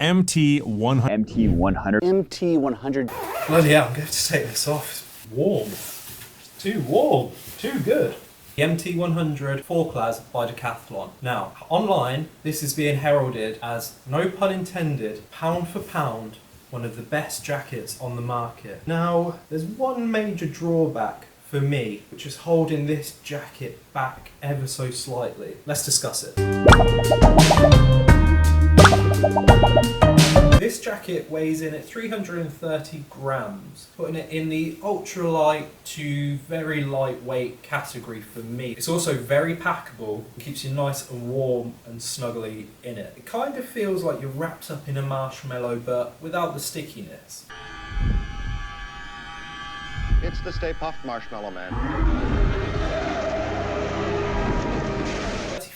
MT100. MT100. MT100. Bloody hell, I'm going to take this off. It's warm. It's too warm. Too good. The MT100 Forclaz by Decathlon. Now, online, this is being heralded as, no pun intended, pound for pound, one of the best jackets on the market. Now, there's one major drawback for me, which is holding this jacket back ever so slightly. Let's discuss it. This jacket weighs in at 330 grams, putting it in the ultralight to very lightweight category for me. It's also very packable, keeps you nice and warm and snuggly in it. It kind of feels like you're wrapped up in a marshmallow, but without the stickiness. It's the Stay Puft Marshmallow Man.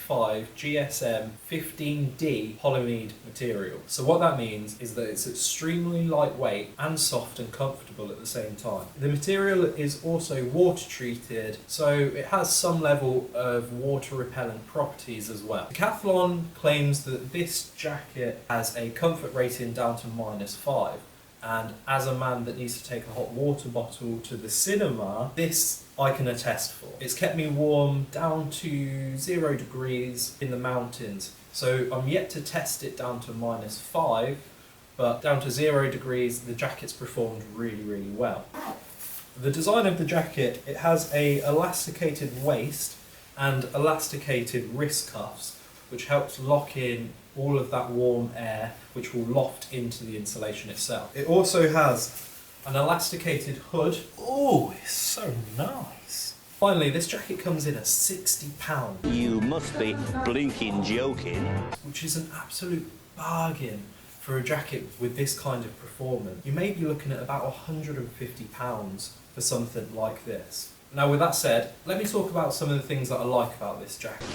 35 GSM 15D polyamide material. So what that means is that it's extremely lightweight and soft and comfortable at the same time. The material is also water treated, so it has some level of water repellent properties as well. Decathlon claims that this jacket has a comfort rating down to -5. And as a man that needs to take a hot water bottle to the cinema, this I can attest for. It's kept me warm down to 0 degrees in the mountains. So I'm yet to test it down to -5, but down to 0 degrees, the jacket's performed really, really well. The design of the jacket, it has a elasticated waist and elasticated wrist cuffs, which helps lock in all of that warm air, which will loft into the insulation itself. It also has an elasticated hood. Oh, it's so nice. Finally, this jacket comes in at £60. You must be blinking joking. Which is an absolute bargain for a jacket with this kind of performance. You may be looking at about £150 for something like this. Now, with that said, let me talk about some of the things that I like about this jacket.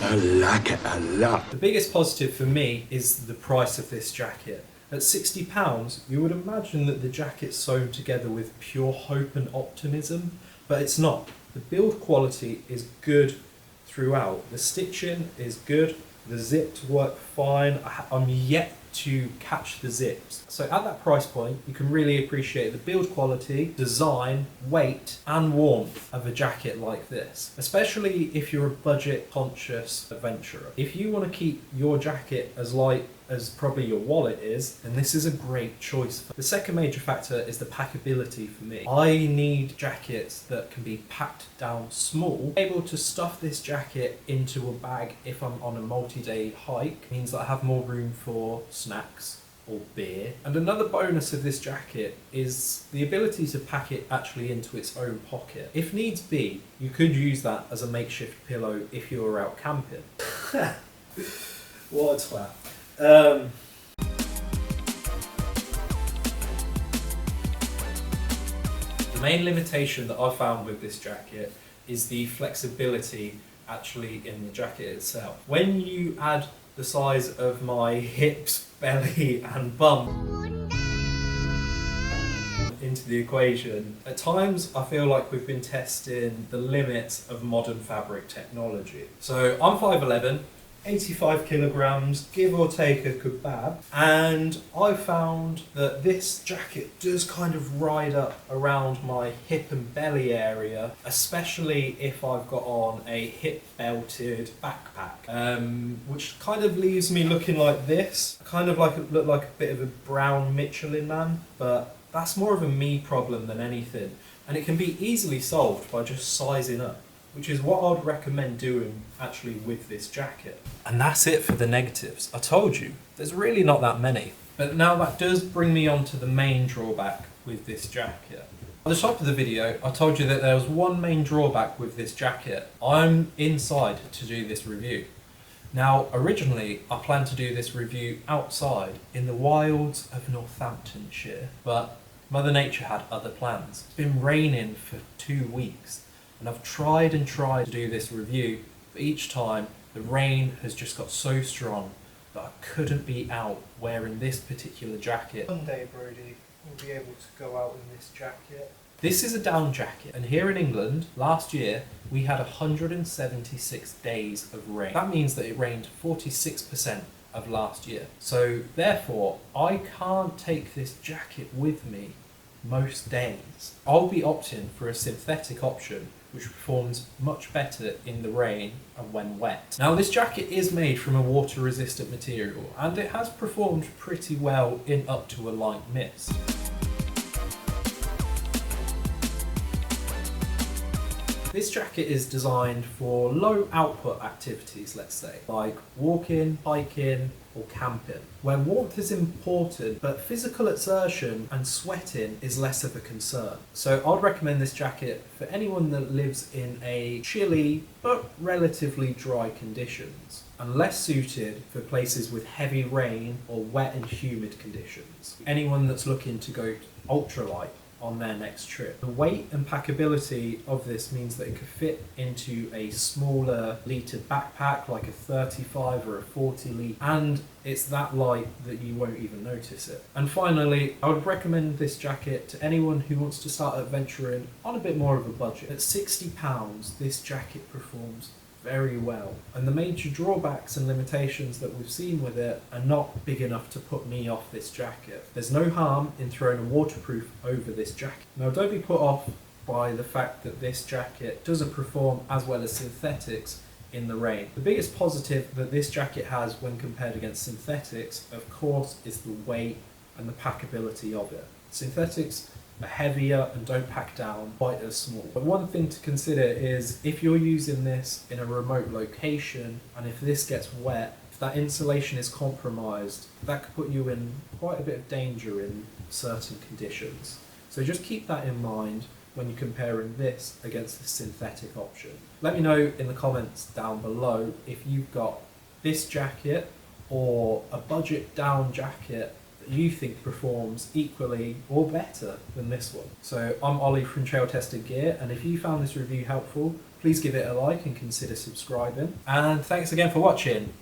I like it a lot. The biggest positive for me is the price of this jacket. At £60, you would imagine that the jacket's sewn together with pure hope and optimism, but it's not. The build quality is good throughout. The stitching is good, the zips work fine. I'm yet to catch the zips. So at that price point, you can really appreciate the build quality, design, weight, and warmth of a jacket like this, especially if you're a budget conscious adventurer. If you want to keep your jacket as light as probably your wallet is, then this is a great choice. The second major factor is the packability for me. I need jackets that can be packed down small. Able to stuff this jacket into a bag if I'm on a multi-day hike means that I have more room for snacks or beer. And another bonus of this jacket is the ability to pack it actually into its own pocket. If needs be, you could use that as a makeshift pillow if you were out camping. What a twat. The main limitation that I found with this jacket is the flexibility actually in the jacket itself. When you add the size of my hips, belly and bum into the equation, at times I feel like we've been testing the limits of modern fabric technology. So I'm 5'11", 85 kilograms, give or take a kebab, and I found that this jacket does kind of ride up around my hip and belly area, especially if I've got on a hip belted backpack, which kind of leaves me looking like this. I kind of look like a bit of a brown Michelin man, but that's more of a me problem than anything, and it can be easily solved by just sizing up, which is what I'd recommend doing actually with this jacket. And that's it for the negatives. I told you, there's really not that many. But now that does bring me on to the main drawback with this jacket. At the top of the video, I told you that there was one main drawback with this jacket. I'm inside to do this review. Now, originally, I planned to do this review outside in the wilds of Northamptonshire, but Mother Nature had other plans. It's been raining for 2 weeks. And I've tried and tried to do this review, but each time the rain has just got so strong that I couldn't be out wearing this particular jacket. One day, Brody, we'll be able to go out in this jacket. This is a down jacket, and here in England, last year, we had 176 days of rain. That means that it rained 46% of last year. So therefore, I can't take this jacket with me most days. I'll be opting for a synthetic option which performs much better in the rain and when wet. Now, this jacket is made from a water resistant material and it has performed pretty well in up to a light mist. This jacket is designed for low output activities, let's say, like walking, hiking, or camping, where warmth is important, but physical exertion and sweating is less of a concern. So I'd recommend this jacket for anyone that lives in a chilly but relatively dry conditions, and less suited for places with heavy rain or wet and humid conditions. Anyone that's looking to go ultralight on their next trip. The weight and packability of this means that it could fit into a smaller litre backpack like a 35 or a 40 litre, and it's that light that you won't even notice it. And finally, I would recommend this jacket to anyone who wants to start adventuring on a bit more of a budget. At £60, this jacket performs very well, and the major drawbacks and limitations that we've seen with it are not big enough to put me off this jacket. There's no harm in throwing a waterproof over this jacket. Now, don't be put off by the fact that this jacket doesn't perform as well as synthetics in the rain. The biggest positive that this jacket has when compared against synthetics, of course, is the weight and the packability of it. Synthetics are heavier and don't pack down quite as small. But one thing to consider is if you're using this in a remote location and if this gets wet, if that insulation is compromised, that could put you in quite a bit of danger in certain conditions. So just keep that in mind when you're comparing this against the synthetic option. Let me know in the comments down below if you've got this jacket or a budget down jacket that you think performs equally or better than this one. So I'm Ollie from Trail Tested Gear, and if you found this review helpful, please give it a like and consider subscribing. And thanks again for watching.